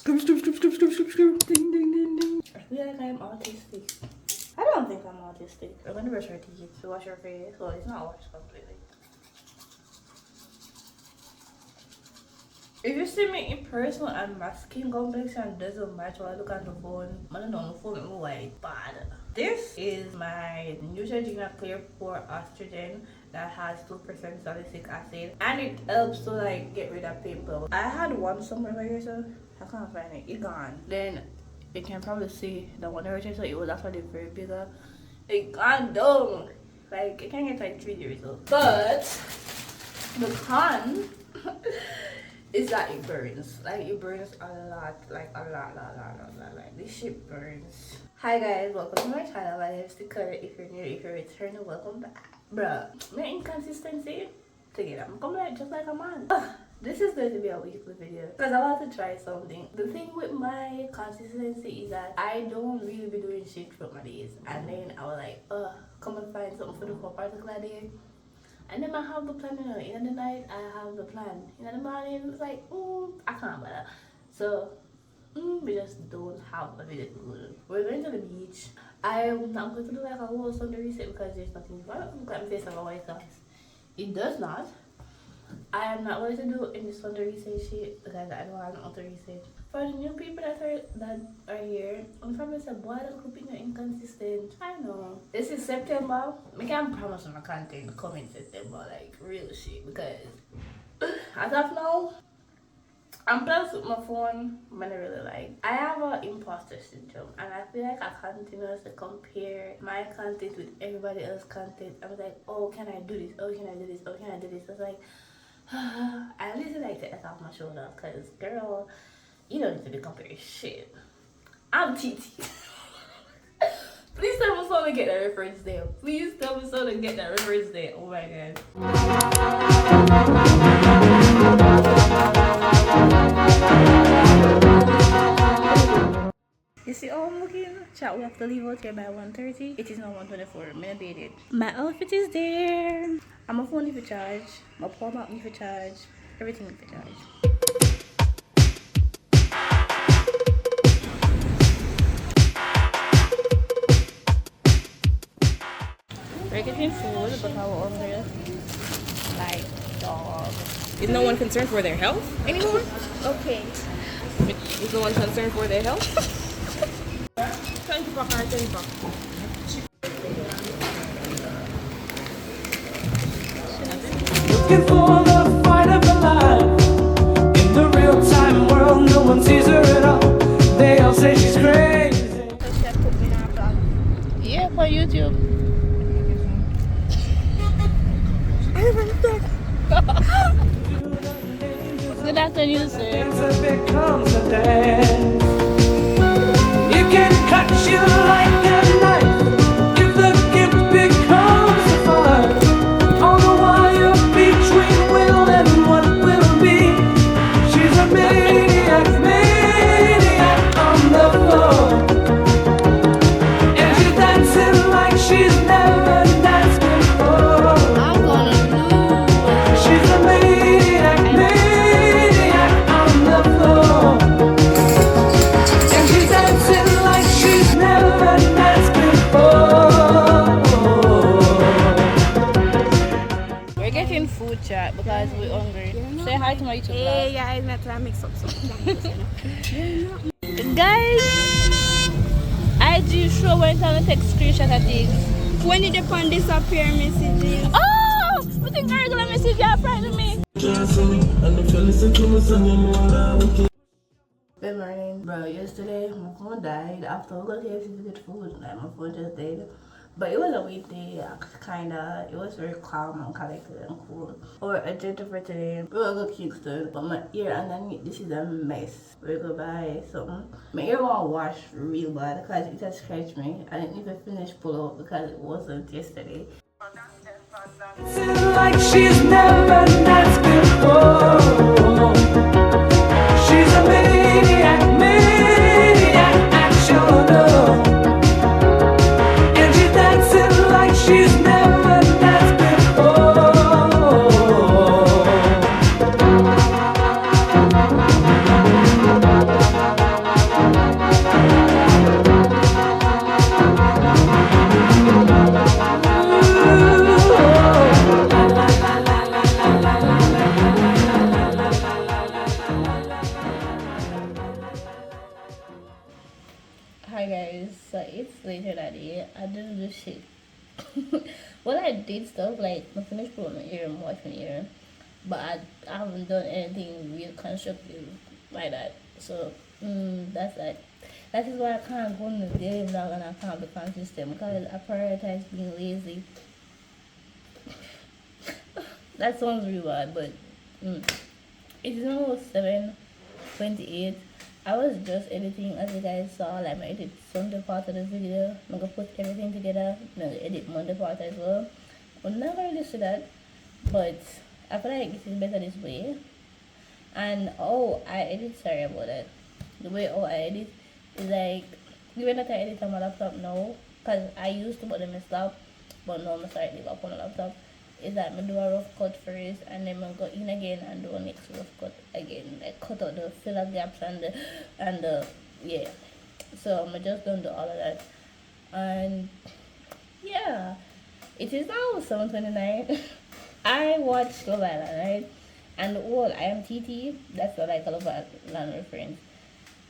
Ding, ding, ding, ding. I feel like I'm autistic. I don't think I'm autistic. I'm gonna brush your teeth to wash your face. Well, it's not washed completely. If you see me in person and my skin complexion doesn't match what I look at the phone, I don't know, the phone is white bad. This is my Neutrogena Clear Pore Estrogen that has 2% salicylic acid and it helps to like get rid of pimples. I had one somewhere right here, so I can't find it. It's gone. Then you can probably see the one right here, so it was actually very bigger. It gone down. Like it can get like 3 years old. But the con is that it burns. Like it burns a lot. Like a lot. Like this shit burns. Hi guys, welcome to my channel. My name is Dakota. If you're new, if you're returning, welcome back. Bruh, my inconsistency together. I'm coming like just like a man. This is going to be a weekly video because I want to try something. The thing with my consistency is that I don't really be doing shit throughout my days, and then I was like, come and find something for the for particular day. And then I have the plan, you know, in the night I have the plan. In the morning it's like, I can't bother. So we just don't have a video to go to. We're going to the beach. I'm not going to do like a whole Sunday reset because there's nothing. I don't look at my face like a white glass. It does not. I am not going to do any Sunday reset shit because I don't have no other research. For the new people that are here, I'm probably say, boy, the group is inconsistent. I know. This is September. I can't promise my content come in September, like real shit, because as of now, I'm blessed with my phone, but I really like. I have an imposter syndrome, and I feel like I continuously compare my content with everybody else's content. I was like, oh, can I do this? Oh, can I do this? Oh, can I do this? I was like, I really like to F off my shoulder, because girl, you don't need to be comparing shit. I'm TT. Please tell me someone to get that reference there. Please tell me someone to get that reference there. Oh my god. You see how I'm looking? Chat, we have to leave out here by 1:30. It is now 1:24. I'm updated. My outfit is there. I'm a phone if you charge. My palm out if you charge. Everything if you charge. We're getting food because we're hungry. Like dog. Is no one concerned for their health anymore? Okay. Is no one concerned for their health? 20 pack or 10 pack? Looking for the fight of her life. In the real time world, no one sees her at all. They all say she's crazy. Yeah, for YouTube. Good afternoon, sir. It becomes a dance. You can cut you like a knife if the gift becomes a fire. On the wire between will and what will be. She's a maniac, maniac on the floor. And she's dancing like she's never danced before. I'm gonna lose. She's a maniac, maniac on the floor. And she's dancing like she's never danced before. We're getting food, chat, because we're hungry. Say hi to my YouTube Hey vlog. guys, not trying to mix up something. Guys, IG show went on to take screenshot of things. When did the phone disappear messages? Oh! We think I'm gonna message you in front of me. Good morning, bro. Yesterday, my phone died after we got here to get food. Like, my phone just died. But it was a weekday, kinda. It was very calm and collected and cool. Or a agenda for today. We will go to Kingston, but my ear underneath, this is a mess. We'll go buy something. My ear won't wash real bad because it has scratched me. I didn't even finish pull out because it wasn't yesterday. Dancing like she's never danced before. She's a maniac, maniac at your door. And she's dancing like she's never danced before. shit. Well, I did stuff like I finished putting my ear and watch my ear, but I haven't done anything real constructive like that. So that's that. That is why I can't go on the daily vlog and I can't be consistent because I prioritize being lazy. That sounds really bad, but it is almost 7:28. I was just editing as you guys saw, like I edit Sunday part of the video. I'm gonna put everything together. I'm gonna edit Monday part as well. I'm not gonna listen to that, but I feel like it is better this way. And I edit, sorry about that. The way I edit is like, even that I edit on my laptop now, because I used to put them in stop, but now I'm starting to leave up on the laptop. Is that I do a rough cut first and then I go in again and do a next rough cut again. Like cut out the filler gaps and the yeah. So I'm just gonna do all of that. And yeah. It is now 7:29. I watched Love Island, right? And I am TT, that's what I call Love Island reference.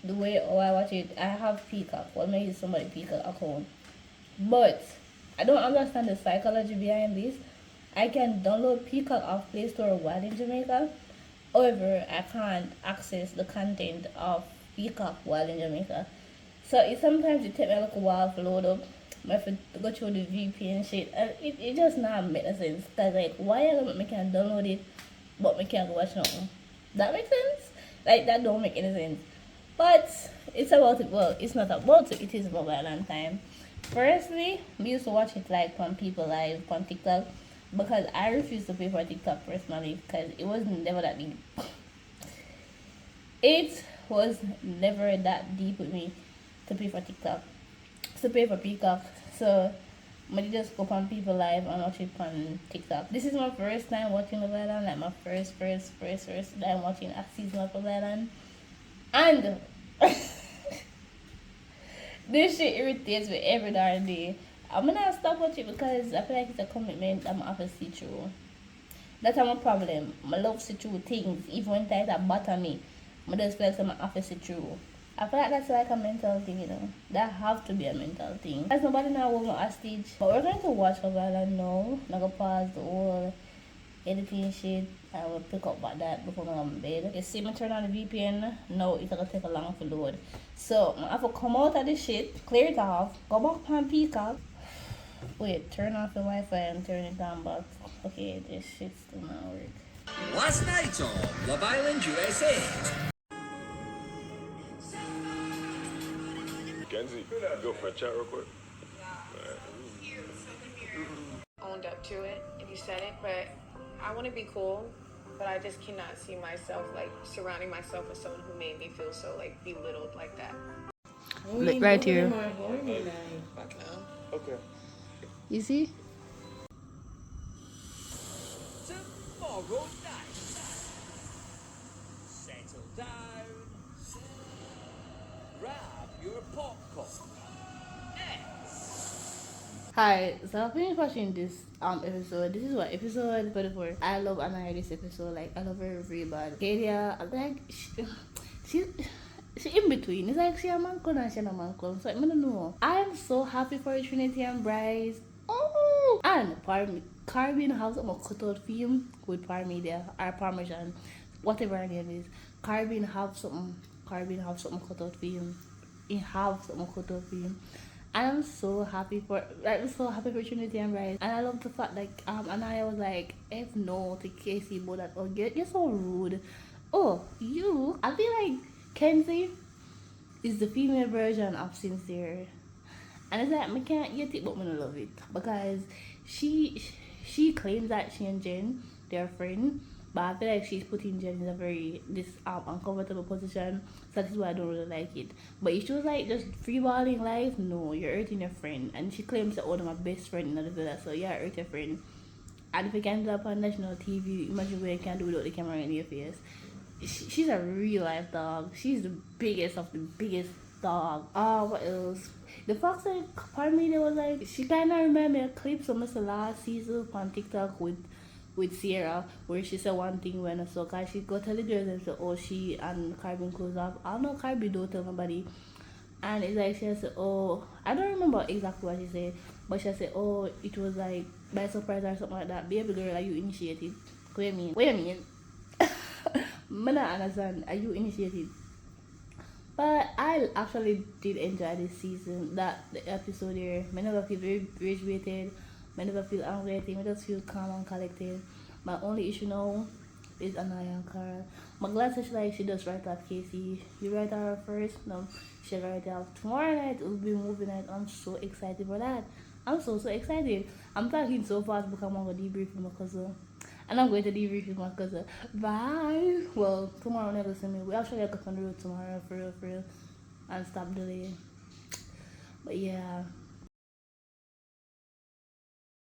The way I watch it, I have Peacock. Well, maybe somebody Peacock account. But I don't understand the psychology behind this. I can download Peacock off Play Store while in Jamaica. However, I can't access the content of Peacock while in Jamaica. So sometimes it takes me like a while to load up. I have to go through the VPN shit. And it just not make sense. Cause like, why I can download it, but I can't watch nothing? That makes sense? Like, that don't make any sense. But it's about it. Well, it's not about it. It is Love Island time. Firstly, we used to watch it like from People Live on TikTok. Because I refuse to pay for TikTok personally because it was never that deep. It was never that deep with me to pay for TikTok. To pay for Peacock. So I just go on People Live and watch it on TikTok. This is my first time watching Love Island, like my first time watching a season of Love Island. And this shit irritates me every darn day. I'm gonna stop watching because I feel like it's a commitment I'm have to see through. That's my problem. I love see through things, even when things are bother me. I just feel like I'm have to see through. I feel like that's like a mental thing, you know. That have to be a mental thing. There's nobody now will not hostage. But we're going to watch Love Island now. I'm gonna pause the whole editing shit. I will pick up about that before I go to bed. You see me turn on the VPN. No, it's gonna take a long to load. So I have to come out of this shit, clear it off, go back on Peacock. Wait, turn off the Wi-Fi and turn it down back. Okay, this shit still not work. Last night on Love Island USA. Kenzie, go for a chat real quick. Owned up to it and you said it, but I want to be cool, but I just cannot see myself like surrounding myself with someone who made me feel so like belittled like that. Look right here. Okay. You see? Tomorrow night. Settle down. Grab your popcorn. Hi, so I finished watching this episode. This is what episode 44. I love Anaya this episode. Like I love her really bad. Kadia, like she in between. It's like she a man clone and she a man clone. So I don't know. I am so happy for Trinity and Bryce. Oh, and Caribbean have some cut out for him with Parmedia or Parmesan, whatever her name is. Caribbean have something cut out for him. He have something cut out for him. I'm so happy for Trinity and Bryce. And I love the fact like Anaya was like, F no to Casey about that. Oh, you're so rude. Oh, I feel like Kenzie is the female version of Sincere. And it's like I can't get it but I love it. Because she claims that she and Jen they're friends. But I feel like she's putting Jen in a very uncomfortable position. So that is why I don't really like it. But if she was like just freeballing life, no, you're hurting your friend. And she claims that I'm my best friend in the villa, so yeah, hurt your friend. And if you can do that on national TV, imagine what you can do without the camera in your face. She's a real life dog. She's the biggest of the biggest dog. What else? The fact that Parmelia was like, she kind of remember a clip from the last season on TikTok with Sierra, where she said one thing when I saw her, she go tell the girls and said, oh, she and Caribbean close up. I don't know, Caribbean don't tell nobody. And it's like she said, oh, I don't remember exactly what she said, But she said, oh, it was like by surprise or something like that. Baby girl, are you initiated? What do you mean? What do you mean? I don't understand. Are you initiated? But I actually did enjoy this season. That the episode here, I never feel very graduated. I never feel angry. I just feel calm and collected. My only issue now is Anaya and Cara. My glad she does write off Casey. You write her first, no, she write off. Tomorrow night will be movie night. I'm so excited for that. I'm so excited. I'm talking so fast because I'm going to debrief with my cousin. And I'm going to debrief with my cousin. Bye. Well, tomorrow never see me. We actually have to go on the road tomorrow for real. And stop delaying. But yeah.